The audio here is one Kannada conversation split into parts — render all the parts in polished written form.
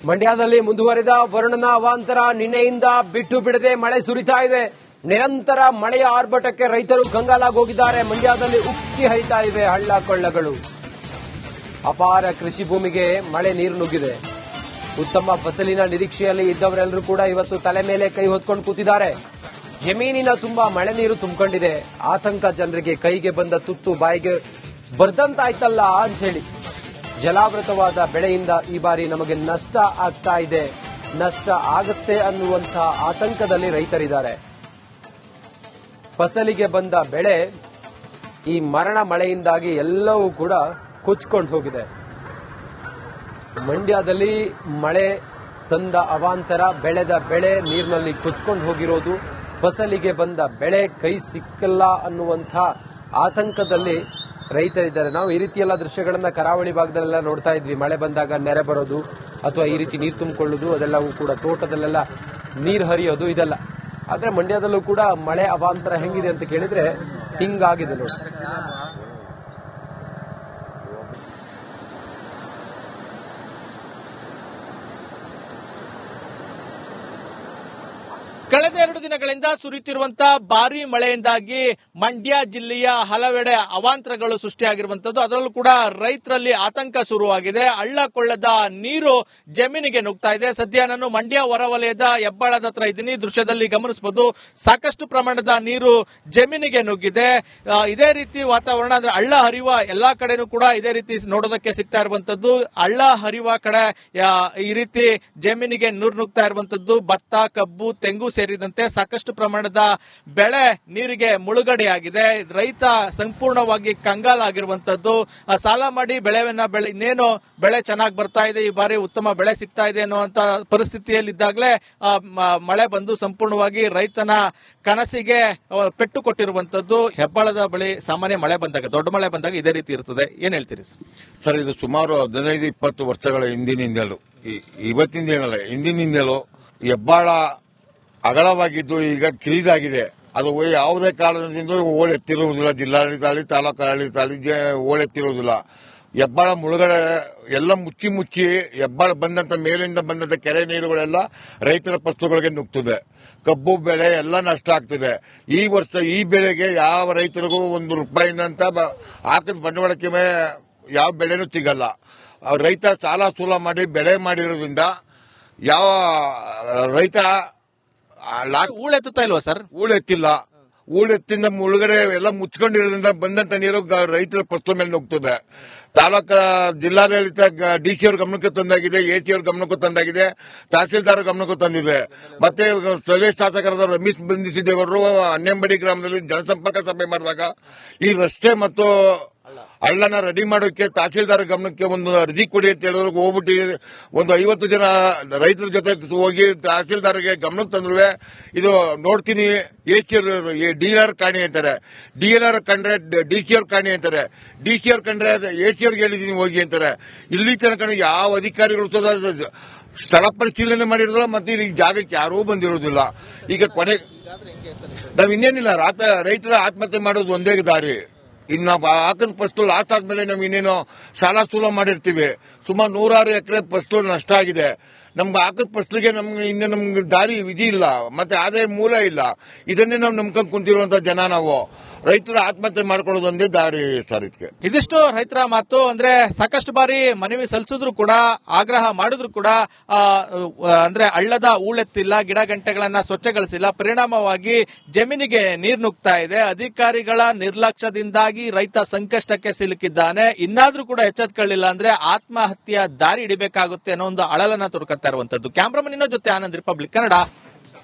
ಮಂಡ್ಯದಲ್ಲಿ ಮುಂದುವರೆದ ವರುಣನ ಅವಾಂತರ. ನಿನ್ನೆಯಿಂದ ಬಿಟ್ಟು ಬಿಡದೆ ಮಳೆ ಸುರಿತಾ ಇದೆ. ನಿರಂತರ ಮಳೆಯ ಆರ್ಭಟಕ್ಕೆ ರೈತರು ಕಂಗಾಲಾಗೋಗಿದ್ದಾರೆ. ಮಂಡ್ಯದಲ್ಲಿ ಉಕ್ಕಿ ಹರಿತಾ ಇವೆ ಹಳ್ಳ ಕೊಳ್ಳಗಳು. ಅಪಾರ ಕೃಷಿ ಭೂಮಿಗೆ ಮಳೆ ನೀರು ನುಗ್ಗಿದೆ. ಉತ್ತಮ ಫಸಲಿನ ನಿರೀಕ್ಷೆಯಲ್ಲಿ ಇದ್ದವರೆಲ್ಲರೂ ಕೂಡ ಇವತ್ತು ತಲೆ ಮೇಲೆ ಕೈ ಹೊತ್ಕೊಂಡು ಕೂತಿದ್ದಾರೆ. ಜಮೀನಿನ ತುಂಬಾ ಮಳೆ ನೀರು ತುಂಬಿಕೊಂಡಿದೆ. ಆತಂಕ ಜನರಿಗೆ. ಕೈಗೆ ಬಂದ ತುತ್ತು ಬಾಯಿಗೆ ಬರ್ದಂತಾಯ್ತಲ್ಲ ಅಂತ ಹೇಳಿ. ಜಲಾವೃತವಾದ ಬೆಳೆಯಿಂದ ಈ ಬಾರಿ ನಮಗೆ ನಷ್ಟ ಆಗ್ತಾ ಇದೆ, ನಷ್ಟ ಆಗುತ್ತೆ ಅನ್ನುವಂಥ ಆತಂಕದಲ್ಲಿ ರೈತರಿದ್ದಾರೆ. ಫಸಲಿಗೆ ಬಂದ ಬೆಳೆ ಈ ಮರಣ ಮಳೆಯಿಂದಾಗಿ ಎಲ್ಲವೂ ಕೂಡ ಕೊಚ್ಕೊಂಡು ಹೋಗಿದೆ. ಮಂಡ್ಯದಲ್ಲಿ ಮಳೆ ತಂದ ಅವಾಂತರ, ಬೆಳೆದ ಬೆಳೆ ನೀರಿನಲ್ಲಿ ಕೊಚ್ಕೊಂಡು ಹೋಗಿರೋದು, ಫಸಲಿಗೆ ಬಂದ ಬೆಳೆ ಕೈ ಸಿಕ್ಕಲ್ಲ ಅನ್ನುವಂಥ ಆತಂಕದಲ್ಲಿ ರೈತರಿದ್ದಾರೆ. ನಾವು ಈ ರೀತಿ ಎಲ್ಲ ದೃಶ್ಯಗಳನ್ನ ಕರಾವಳಿ ಭಾಗದಲ್ಲೆಲ್ಲ ನೋಡ್ತಾ ಇದ್ವಿ. ಮಳೆ ಬಂದಾಗ ನೆರೆ ಬರೋದು ಅಥವಾ ಈ ರೀತಿ ನೀರು ತುಂಬಿಕೊಳ್ಳೋದು, ಅದೆಲ್ಲವೂ ಕೂಡ ತೋಟದಲ್ಲೆಲ್ಲ ನೀರು ಹರಿಯೋದು ಇದೆಲ್ಲ. ಆದ್ರೆ ಮಂಡ್ಯದಲ್ಲೂ ಕೂಡ ಮಳೆ ಅವಾಂತರ ಹೆಂಗಿದೆ ಅಂತ ಕೇಳಿದ್ರೆ ಹಿಂಗಾಗಿದೆ ನೋಡಿ. ಕಳೆದ 2 ದಿನಗಳಿಂದ ಸುರಿಯುತ್ತಿರುವಂತಹ ಭಾರೀ ಮಳೆಯಿಂದಾಗಿ ಮಂಡ್ಯ ಜಿಲ್ಲೆಯ ಹಲವೆಡೆ ಅವಾಂತರಗಳು ಸೃಷ್ಟಿಯಾಗಿರುವಂತದ್ದು. ಅದರಲ್ಲೂ ಕೂಡ ರೈತರಲ್ಲಿ ಆತಂಕ ಶುರುವಾಗಿದೆ. ಹಳ್ಳ ಕೊಳ್ಳದ ನೀರು ಜಮೀನಿಗೆ ನುಗ್ತಾ ಇದೆ. ಸದ್ಯ ನಾನು ಮಂಡ್ಯ ಹೊರವಲಯದ ಹೆಬ್ಬಾಳದ ಹತ್ರ ಇದ್ದೀನಿ. ದೃಶ್ಯದಲ್ಲಿ ಗಮನಿಸಬಹುದು, ಸಾಕಷ್ಟು ಪ್ರಮಾಣದ ನೀರು ಜಮೀನಿಗೆ ನುಗ್ಗಿದೆ. ಇದೇ ರೀತಿ ವಾತಾವರಣ, ಅಂದ್ರೆ ಹಳ್ಳ ಹರಿಯುವ ಎಲ್ಲಾ ಕಡೆನೂ ಕೂಡ ಇದೇ ರೀತಿ ನೋಡೋದಕ್ಕೆ ಸಿಗ್ತಾ ಇರುವಂತದ್ದು. ಹಳ್ಳ ಹರಿಯುವ ಕಡೆ ಈ ರೀತಿ ಜಮೀನಿಗೆ ನೀರು ನುಗ್ತಾ ಇರುವಂತದ್ದು. ಭತ್ತ, ಕಬ್ಬು, ತೆಂಗು ಸೇರಿದಂತೆ ಸಾಕಷ್ಟು ಪ್ರಮಾಣದ ಬೆಳೆ ನೀರಿಗೆ ಮುಳುಗಡೆಯಾಗಿದೆ. ರೈತ ಸಂಪೂರ್ಣವಾಗಿ ಕಂಗಾಲಾಗಿರುವಂತದ್ದು. ಸಾಲ ಮಾಡಿ ಇನ್ನೇನು ಬೆಳೆ ಚೆನ್ನಾಗಿ ಬರ್ತಾ ಇದೆ, ಈ ಬಾರಿ ಉತ್ತಮ ಬೆಳೆ ಸಿಗ್ತಾ ಇದೆ ಅನ್ನುವಂತ ಪರಿಸ್ಥಿತಿಯಲ್ಲಿದ್ದಾಗಲೇ ಮಳೆ ಬಂದು ಸಂಪೂರ್ಣವಾಗಿ ರೈತನ ಕನಸಿಗೆ ಪೆಟ್ಟು ಕೊಟ್ಟಿರುವಂತದ್ದು. ಹೆಬ್ಬಾಳದ ಬಳಿ ಸಾಮಾನ್ಯ ಮಳೆ ಬಂದಾಗ, ದೊಡ್ಡ ಮಳೆ ಬಂದಾಗ ಇದೇ ರೀತಿ ಇರ್ತದೆ. ಏನ್ ಹೇಳ್ತೀರಿ ಸರ್? ಇದು ಸುಮಾರು 15-20 ವರ್ಷಗಳ ಹಿಂದಿನಿಂದಲೂ, ಇವತ್ತಿಂದೇನಲ್ಲ ಹಿಂದಿನಿಂದಲೂ ಹೆಬ್ಬಾಳ ಅಗಲವಾಗಿದ್ದು ಈಗ ಕಿರಿದಾಗಿದೆ. ಅದು ಯಾವುದೇ ಕಾರಣದಿಂದ ಓಳೆತ್ತಿರುವುದಿಲ್ಲ. ಜಿಲ್ಲಾಡಳಿತ ಆಗಲಿ, ತಾಲೂಕು ಆಡಳಿತ ಆಗಲಿ ಓಳೆತ್ತಿರುವುದಿಲ್ಲ. ಹೆಬ್ಬಾಳ ಮುಳುಗಡೆ ಎಲ್ಲ ಮುಚ್ಚಿ ಹೆಬ್ಬಾಳ ಬಂದಂತ ಮೇಲಿಂದ ಬಂದಂತ ಕೆರೆ ನೀರುಗಳೆಲ್ಲ ರೈತರ ಫಸಲುಗಳಿಗೆ ನುಗ್ತದೆ. ಕಬ್ಬು ಬೆಳೆ ಎಲ್ಲ ನಷ್ಟ ಆಗ್ತದೆ. ಈ ವರ್ಷ ಈ ಬೆಳೆಗೆ ಯಾವ ರೈತರಿಗೂ ₹1 ಹಾಕಿದ ಬಂಡವಾಳಕ್ಕೆ ಯಾವ ಬೆಳೆನೂ ಸಿಗಲ್ಲ. ರೈತ ಸಾಲ ಸೂಲ ಮಾಡಿ ಬೆಳೆ ಮಾಡಿರೋದ್ರಿಂದ ಯಾವ ರೈತ ಹೂಳೆತ್ತುತ್ತಾ ಇಲ್ವಾ ಸರ್? ಹೂಳೆತ್ತಿಲ್ಲ. ಹೂಳೆತ್ತಿಂದ ಮುಳುಗಡೆ ಎಲ್ಲ ಮುಚ್ಕೊಂಡಿರೋದ್ರಿಂದ ಬಂದಂತ ನೀರು ರೈತರ ಫಸಲು ಮೇಲೆ ನುಗ್ತದೆ. ತಾಲೂಕು ಜಿಲ್ಲಾಡಳಿತ ಡಿಸಿ ಅವ್ರ ಗಮನಕ್ಕೆ ತಂದಾಗಿದೆ, ಎಸಿ ಅವ್ರ ಗಮನಕ್ಕೂ ತಂದಾಗಿದೆ, ತಹಸೀಲ್ದಾರ್ ಗಮನಕ್ಕೂ ತಂದಿದೆ. ಮತ್ತೆ ಸ್ಥಳೀಯ ಶಾಸಕರಾದ ರಮೇಶ್ ಬಂಧಿಸಿದ್ದೇವರು ಅನ್ನೆಂಬಡಿ ಗ್ರಾಮದಲ್ಲಿ ಜನಸಂಪರ್ಕ ಸಭೆ ಮಾಡಿದಾಗ ಈ ರಸ್ತೆ ಮತ್ತು ಹಳ್ಳನ ರೆಡಿ ಮಾಡೋಕೆ ತಹಸೀಲ್ದಾರ್ ಗಮನಕ್ಕೆ ಒಂದು ಅರ್ಜಿ ಕೊಡಿ ಅಂತ ಹೇಳಿದ್ರು. ಹೋಗ್ಬಿಟ್ಟು ಒಂದು 50 ಜನ ರೈತರ ಜೊತೆ ಹೋಗಿ ತಹಸೀಲ್ದಾರ್ಗೆ ಗಮನಕ್ಕೆ ತಂದ್ರು. ಇದು ನೋಡ್ತೀನಿ, ಡಿಆರ್ ಕಾಣಿ ಅಂತಾರೆ, ಡಿಎನ್ಆರ್ ಕಂಡ್ರೆ ಡಿಸಿ ಅವ್ರ ಕಾಣಿ ಅಂತಾರೆ, ಡಿಸಿ ಅವ್ರ ಕಂಡ್ರೆ ಎಸಿ ಅವ್ರಿಗೆ ಹೇಳಿದೀನಿ ಹೋಗಿ ಅಂತಾರೆ. ಇಲ್ಲಿ ತನಕ ಯಾವ ಅಧಿಕಾರಿಗಳು ಸ್ಥಳ ಪರಿಶೀಲನೆ ಮಾಡಿರೋದಿಲ್ಲ. ಮತ್ತೆ ಈ ಜಾಗಕ್ಕೆ ಯಾರೂ ಬಂದಿರೋದಿಲ್ಲ. ಈಗ ಕೊನೆ ನಾವ್ ಇನ್ನೇನಿಲ್ಲ, ರೈತರ ಆತ್ಮಹತ್ಯೆ ಮಾಡೋದು ಒಂದೇ ದಾರಿ. ಇನ್ನು ನಾವು ಹಾಕಿದ ಫಸಲು ಲಾಸ್ ಆದ್ಮೇಲೆ ನಾವು ಇನ್ನೇನೋ ಸಾಲ ಸೂಲ ಮಾಡಿರ್ತೀವಿ. ಸುಮಾರು 106 ಎಕರೆ ಫಸಲು ನಷ್ಟ ಆಗಿದೆ. ನಮ್ಗೆ ಹಾಕಿದ ಫಸಲಿಗೆ ನಮ್ಗೆ ದಾರಿ ವಿಧಿ ಇಲ್ಲ, ಮತ್ತೆ ಆದಾಯ ಮೂಲ ಇಲ್ಲ. ಇದನ್ನೇ ನಾವು ನಂಬ್ಕೊಂಡು ಕುಂತಿರುವಂತ ಜನ ನಾವು. ರೈತರ ಆತ್ಮಹತ್ಯೆ ಮಾಡ್ಕೊಳ್ಳೋದು ಒಂದೇ ದಾರಿ ಸರ್. ಇದಕ್ಕೆ ಇದಿಷ್ಟು ರೈತರ ಮಾತು. ಅಂದ್ರೆ ಸಾಕಷ್ಟು ಬಾರಿ ಮನವಿ ಸಲ್ಲಿಸಿದ್ರು ಕೂಡ, ಆಗ್ರಹ ಮಾಡಿದ್ರು ಕೂಡ ಅಂದ್ರೆ ಹಳ್ಳದ ಹೂಳೆತ್ತಿಲ್ಲ, ಗಿಡ ಗಂಟೆಗಳನ್ನ ಸ್ವಚ್ಛಗೊಳಿಸಿಲ್ಲ. ಪರಿಣಾಮವಾಗಿ ಜಮೀನಿಗೆ ನೀರು ನುಗ್ತಾ ಇದೆ. ಅಧಿಕಾರಿಗಳ ನಿರ್ಲಕ್ಷ್ಯದಿಂದಾಗಿ ರೈತ ಸಂಕಷ್ಟಕ್ಕೆ ಸಿಲುಕಿದ್ದಾನೆ. ಇನ್ನಾದ್ರೂ ಕೂಡ ಎಚ್ಚೆತ್ತುಕೊಳ್ಳಿಲ್ಲ ಅಂದ್ರೆ ಆತ್ಮಹತ್ಯೆಯ ದಾರಿ ಹಿಡಿಬೇಕಾಗುತ್ತೆ ಅನ್ನೋ ಒಂದು ಅಳಲನ್ನ ತೊಡಕತ್ತಾ ಇರುವಂತದ್ದು. ಕ್ಯಾಮ್ರಾಮನ್ ಜೊತೆ ಆನಂದ್, ರಿಪಬ್ಲಿಕ್ ಕನ್ನಡ.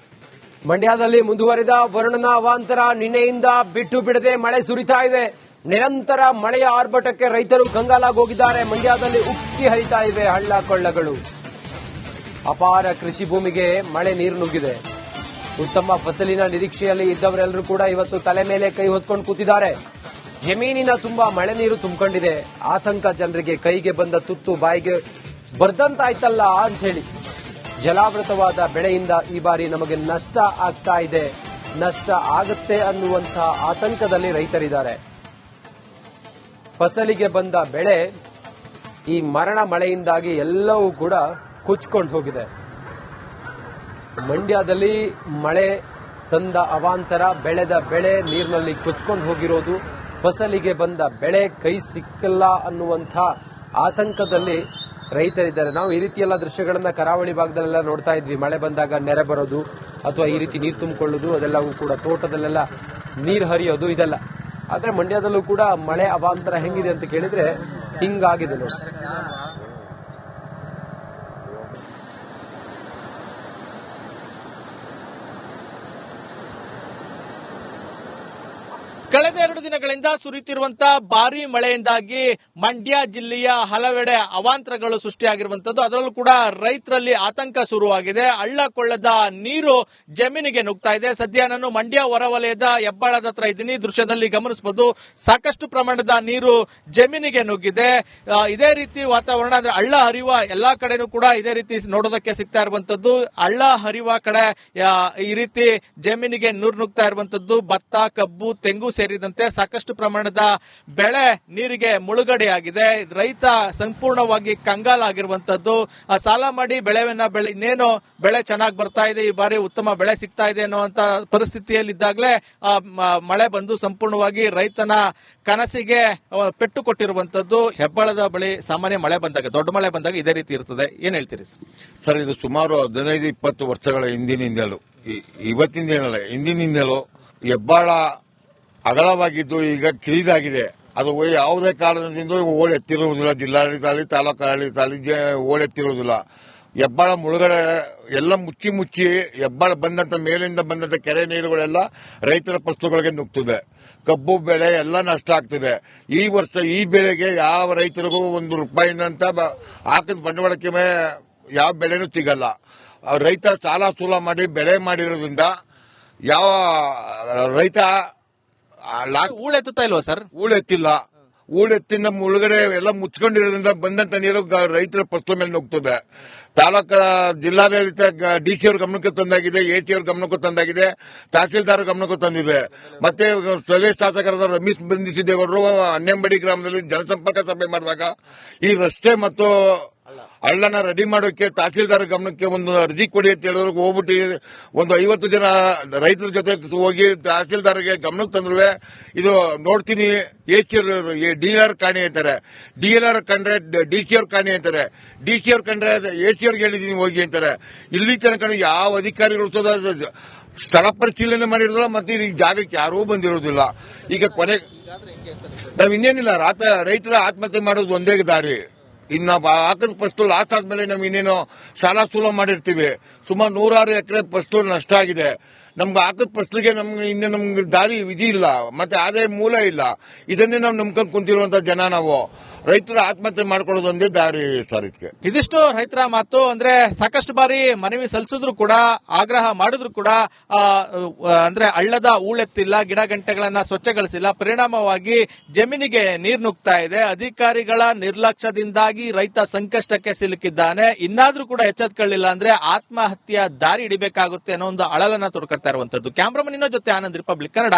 ಮಂಡ್ಯದಲ್ಲಿ ಮುಂದುವರೆದ ವರುಣನ ಅವಾಂತರ. ನಿನ್ನೆಯಿಂದ ಬಿಟ್ಟು ಬಿಡದೆ ಮಳೆ ಸುರಿತಾ ಇದೆ. ನಿರಂತರ ಮಳೆಯ ಆರ್ಭಟಕ್ಕೆ ರೈತರು ಕಂಗಾಲಾಗೋಗಿದ್ದಾರೆ. ಮಂಡ್ಯದಲ್ಲಿ ಉಕ್ಕಿ ಹರಿತಾ ಇವೆ ಹಳ್ಳ ಕೊಳ್ಳಗಳು. ಅಪಾರ ಕೃಷಿ ಭೂಮಿಗೆ ಮಳೆ ನೀರು ನುಗ್ಗಿದೆ. ಉತ್ತಮ ಫಸಲಿನ ನಿರೀಕ್ಷೆಯಲ್ಲಿ ಇದ್ದವರೆಲ್ಲರೂ ಕೂಡ ಇವತ್ತು ತಲೆ ಮೇಲೆ ಕೈ ಹೊತ್ಕೊಂಡು ಕೂತಿದ್ದಾರೆ. ಜಮೀನಿನ ತುಂಬಾ ಮಳೆ ನೀರು ತುಂಬಿಕೊಂಡಿದೆ. ಆತಂಕ ಜನರಿಗೆ. ಕೈಗೆ ಬಂದ ತುತ್ತು ಬಾಯಿಗೆ ಬರ್ದಂತಾಯ್ತಲ್ಲ ಅಂತ ಹೇಳಿ. ಜಲಾವೃತವಾದ ಬೆಳೆಯಿಂದ ಈ ಬಾರಿ ನಮಗೆ ನಷ್ಟ ಆಗ್ತಾ ಇದೆ, ನಷ್ಟ ಆಗುತ್ತೆ ಅನ್ನುವಂಥ ಆತಂಕದಲ್ಲಿ ರೈತರಿದ್ದಾರೆ. ಫಸಲಿಗೆ ಬಂದ ಬೆಳೆ ಈ ಮರಣ ಮಳೆಯಿಂದಾಗಿ ಎಲ್ಲವೂ ಕೂಡ ಕೊಚ್ಕೊಂಡು ಹೋಗಿದೆ. ಮಂಡ್ಯದಲ್ಲಿ ಮಳೆ ತಂದ ಅವಾಂತರ, ಬೆಳೆದ ಬೆಳೆ ನೀರಿನಲ್ಲಿ ಕೊಚ್ಕೊಂಡು ಹೋಗಿರೋದು, ಫಸಲಿಗೆ ಬಂದ ಬೆಳೆ ಕೈ ಸಿಕ್ಕಲ್ಲ ಅನ್ನುವಂಥ ಆತಂಕದಲ್ಲಿ ರೈತರಿದ್ದಾರೆ. ನಾವು ಈ ರೀತಿಯೆಲ್ಲ ದೃಶ್ಯಗಳನ್ನ ಕರಾವಳಿ ಭಾಗದಲ್ಲೆಲ್ಲ ನೋಡ್ತಾ ಇದ್ವಿ. ಮಳೆ ಬಂದಾಗ ನೆರೆ ಬರೋದು ಅಥವಾ ಈ ರೀತಿ ನೀರು ತುಂಬಿಕೊಳ್ಳೋದು, ಅದೆಲ್ಲವೂ ಕೂಡ ತೋಟದಲ್ಲೆಲ್ಲ ನೀರು ಹರಿಯೋದು ಇದೆಲ್ಲ. ಆದ್ರೆ ಮಂಡ್ಯದಲ್ಲೂ ಕೂಡ ಮಳೆ ಅವಾಂತರ ಹೆಂಗಿದೆ ಅಂತ ಕೇಳಿದ್ರೆ ಹಿಂಗಾಗಿದೆ ನೋಡಿ. ಕಳೆದ 2 ದಿನಗಳಿಂದ ಸುರಿಯುತ್ತಿರುವಂತಹ ಭಾರಿ ಮಳೆಯಿಂದಾಗಿ ಮಂಡ್ಯ ಜಿಲ್ಲೆಯ ಹಲವೆಡೆ ಅವಾಂತರಗಳು ಸೃಷ್ಟಿಯಾಗಿರುವಂತದ್ದು. ಅದರಲ್ಲೂ ಕೂಡ ರೈತರಲ್ಲಿ ಆತಂಕ ಶುರುವಾಗಿದೆ. ಹಳ್ಳ ಕೊಳ್ಳದ ನೀರು ಜಮೀನಿಗೆ ನುಗ್ತಾ ಇದೆ. ಸದ್ಯ ನಾನು ಮಂಡ್ಯ ಹೊರವಲಯದ ಹೆಬ್ಬಾಳದ ಹತ್ರ ಇದ್ದೀನಿ. ದೃಶ್ಯದಲ್ಲಿ ಗಮನಿಸಬಹುದು, ಸಾಕಷ್ಟು ಪ್ರಮಾಣದ ನೀರು ಜಮೀನಿಗೆ ನುಗ್ಗಿದೆ. ಇದೇ ರೀತಿ ವಾತಾವರಣ, ಅಂದ್ರೆ ಹಳ್ಳ ಹರಿಯುವ ಎಲ್ಲಾ ಕಡೆನೂ ಕೂಡ ಇದೇ ರೀತಿ ನೋಡೋದಕ್ಕೆ ಸಿಗ್ತಾ ಇರುವಂತದ್ದು. ಹಳ್ಳ ಹರಿಯುವ ಕಡೆ ಈ ರೀತಿ ಜಮೀನಿಗೆ ನೀರು ನುಗ್ತಾ ಇರುವಂತದ್ದು. ಭತ್ತ, ಕಬ್ಬು, ತೆಂಗು ಸೇರಿದಂತೆ ಸಾಕಷ್ಟು ಪ್ರಮಾಣದ ಬೆಳೆ ನೀರಿಗೆ ಮುಳುಗಡೆಯಾಗಿದೆ. ರೈತ ಸಂಪೂರ್ಣವಾಗಿ ಕಂಗಾಲಾಗಿರುವಂತದ್ದು. ಸಾಲ ಮಾಡಿ ಇನ್ನೇನು ಬೆಳೆ ಚೆನ್ನಾಗಿ ಬರ್ತಾ ಇದೆ, ಈ ಬಾರಿ ಉತ್ತಮ ಬೆಳೆ ಸಿಗ್ತಾ ಇದೆ ಅನ್ನುವಂತ ಪರಿಸ್ಥಿತಿಯಲ್ಲಿದ್ದಾಗಲೇ ಮಳೆ ಬಂದು ಸಂಪೂರ್ಣವಾಗಿ ರೈತನ ಕನಸಿಗೆ ಪೆಟ್ಟು ಕೊಟ್ಟಿರುವಂತದ್ದು. ಹೆಬ್ಬಾಳದ ಬಳಿ ಸಾಮಾನ್ಯ ಮಳೆ ಬಂದಾಗ, ದೊಡ್ಡ ಮಳೆ ಬಂದಾಗ ಇದೇ ರೀತಿ ಇರ್ತದೆ. ಏನ್ ಹೇಳ್ತೀರಿ ಸರ್? ಇದು ಸುಮಾರು 15-20 ವರ್ಷಗಳ ಹಿಂದಿನಿಂದಲೂ, ಇವತ್ತಿಂದೇನಲ್ಲ ಹಿಂದಿನಿಂದಲೂ ಹೆಬ್ಬಾಳ ಅಗಲವಾಗಿದ್ದು ಈಗ ಕಿರಿದಾಗಿದೆ. ಅದು ಯಾವುದೇ ಕಾರಣದಿಂದ ಓಡೆತ್ತಿರುವುದಿಲ್ಲ. ಜಿಲ್ಲಾಡಳಿತ ಆಗಲಿ, ತಾಲೂಕು ಆಡಳಿತ ಆಗಲಿ ಓಡೆತ್ತಿರುವುದಿಲ್ಲ. ಹೆಬ್ಬಾಳ ಮುಳುಗಡೆ ಎಲ್ಲ ಮುಚ್ಚಿ ಹೆಬ್ಬಾಳ ಬಂದಂತ ಮೇಲಿಂದ ಬಂದಂತ ಕೆರೆ ನೀರುಗಳೆಲ್ಲ ರೈತರ ಫಸಲುಗಳಿಗೆ ನುಗ್ತದೆ. ಕಬ್ಬು ಬೆಳೆ ಎಲ್ಲ ನಷ್ಟ ಆಗ್ತಿದೆ. ಈ ವರ್ಷ ಈ ಬೆಳೆಗೆ ಯಾವ ರೈತರಿಗೂ ₹1 ಹಾಕಿದ ಬಂಡವಾಳಕ್ಕೆ ಯಾವ ಬೆಳೆನೂ ಸಿಗಲ್ಲ. ರೈತ ಸಾಲ ಸೂಲ ಮಾಡಿ ಬೆಳೆ ಮಾಡಿರೋದ್ರಿಂದ ಯಾವ ರೈತ ಹೂಳೆತ್ತುತ್ತಾ ಇಲ್ವಾ ಸರ್? ಹೂಳೆತ್ತಿಲ್ಲ. ಹೂಳೆತ್ತಿಂದ ಮುಳುಗಡೆ ಎಲ್ಲ ಮುಚ್ಕೊಂಡಿರೋದ್ರಿಂದ ಬಂದಂತ ನೀರು ರೈತರ ಫಸಲ ಮೇಲೆ ನುಗ್ತದೆ. ತಾಲೂಕು ಜಿಲ್ಲಾಡಳಿತ ಡಿಸಿ ಅವ್ರ ಗಮನಕ್ಕೆ ತಂದಾಗಿದೆ, ಎಸಿ ಅವ್ರ ಗಮನಕ್ಕೂ ತಂದಾಗಿದೆ, ತಹಸೀಲ್ದಾರ್ ಗಮನಕ್ಕೂ ತಂದಿದೆ. ಮತ್ತೆ ಸ್ಥಳೀಯ ಶಾಸಕರಾದ ರಮೇಶ್ ಬಂಧಿಸಿದ್ದೇಗೌಡರು ಅನ್ನೆಂಬಡಿ ಗ್ರಾಮದಲ್ಲಿ ಜನಸಂಪರ್ಕ ಸಭೆ ಮಾಡಿದಾಗ ಈ ರಸ್ತೆ ಮತ್ತು ಹಳ್ಳನ ರೆಡಿ ಮಾಡೋಕೆ ತಹಸೀಲ್ದಾರ್ ಗಮನಕ್ಕೆ ಒಂದು ಅರ್ಜಿ ಕೊಡಿ ಅಂತ ಹೇಳಿದ್ರು. ಹೋಗ್ಬಿಟ್ಟು ಒಂದು 50 ಜನ ರೈತರ ಜೊತೆ ಹೋಗಿ ತಹಸೀಲ್ದಾರ್ಗೆ ಗಮನಕ್ಕೆ ತಂದ್ರು. ಇದು ನೋಡ್ತೀನಿ, ಡಿಆರ್ ಕಾಣಿ ಅಂತಾರೆ, ಡಿಎಲ್ಆರ್ ಕಂಡ್ರೆ ಡಿಸಿ ಅವ್ರ ಕಾಣಿ ಅಂತಾರೆ, ಡಿಸಿ ಅವ್ರ ಕಂಡ್ರೆ ಎಸಿ ಅವ್ರಿಗೆ ಹೇಳಿದೀನಿ ಹೋಗಿ ಅಂತಾರೆ. ಇಲ್ಲಿ ತನಕ ಯಾವ ಅಧಿಕಾರಿಗಳು ಸ್ಥಳ ಪರಿಶೀಲನೆ ಮಾಡಿರೋದಿಲ್ಲ, ಮತ್ತೆ ಈ ಜಾಗಕ್ಕೆ ಯಾರೂ ಬಂದಿರೋದಿಲ್ಲ. ಈಗ ಕೊನೆ ನಾವ್ ಇನ್ನೇನಿಲ್ಲ, ರೈತರ ಆತ್ಮಹತ್ಯೆ ಮಾಡೋದು ಒಂದೇ ದಾರಿ. ಇನ್ನು ಹಾಕಿದ ಫಸಲು ಲಾಸ್ ಆದ್ಮೇಲೆ ನಾವು ಇನ್ನೇನು ಸಾಲ ಸೂಲ ಮಾಡಿರ್ತೀವಿ. ಸುಮಾರು 106 ಎಕರೆ ಫಸಲು ನಷ್ಟ ಆಗಿದೆ. ನಮ್ಗೆ ಹಾಕಿದ ಫಸಲಿಗೆ ನಮ್ಗೆ ದಾರಿ ವಿಧಿ ಇಲ್ಲ, ಮತ್ತೆ ಆದಾಯ ಮೂಲ ಇಲ್ಲ. ಇದನ್ನೇ ನಾವು ನಂಬ್ಕೊಂಡು ಕುಂತಿರುವಂತ ಜನ ನಾವು. ರೈತರು ಆತ್ಮಹತ್ಯೆ ಮಾಡ್ಕೊಳ್ಳೋದು ಒಂದೇ ದಾರಿ ಸರ್. ಇದಕ್ಕೆ ಇದಿಷ್ಟು ರೈತರ ಮಾತು. ಅಂದ್ರೆ ಸಾಕಷ್ಟು ಬಾರಿ ಮನವಿ ಸಲ್ಲಿಸಿದ್ರು ಕೂಡ, ಆಗ್ರಹ ಮಾಡಿದ್ರು ಕೂಡ ಅಂದ್ರೆ ಹಳ್ಳದ ಹೂಳೆತ್ತಿಲ್ಲ, ಗಿಡ ಗಂಟೆಗಳನ್ನ ಸ್ವಚ್ಛಗೊಳಿಸಿಲ್ಲ. ಪರಿಣಾಮವಾಗಿ ಜಮೀನಿಗೆ ನೀರು ನುಗ್ತಾ ಇದೆ. ಅಧಿಕಾರಿಗಳ ನಿರ್ಲಕ್ಷ್ಯದಿಂದಾಗಿ ರೈತ ಸಂಕಷ್ಟಕ್ಕೆ ಸಿಲುಕಿದ್ದಾನೆ. ಇನ್ನಾದ್ರೂ ಕೂಡ ಎಚ್ಚೆತ್ತುಕೊಳ್ಳಿಲ್ಲ ಅಂದ್ರೆ ಆತ್ಮಹತ್ಯೆ ದಾರಿ ಹಿಡಿಬೇಕಾಗುತ್ತೆ ಅನ್ನೋ ಒಂದು ಅಳಲನ್ನ ತೊಡ್ಕೊಳ್ತಾ ಇರುವಂತದ್ದು. ಕ್ಯಾಮ್ರಾಮನ್ ಜೊತೆ ಆನಂದ್, ರಿಪಬ್ಲಿಕ್ ಕನ್ನಡ,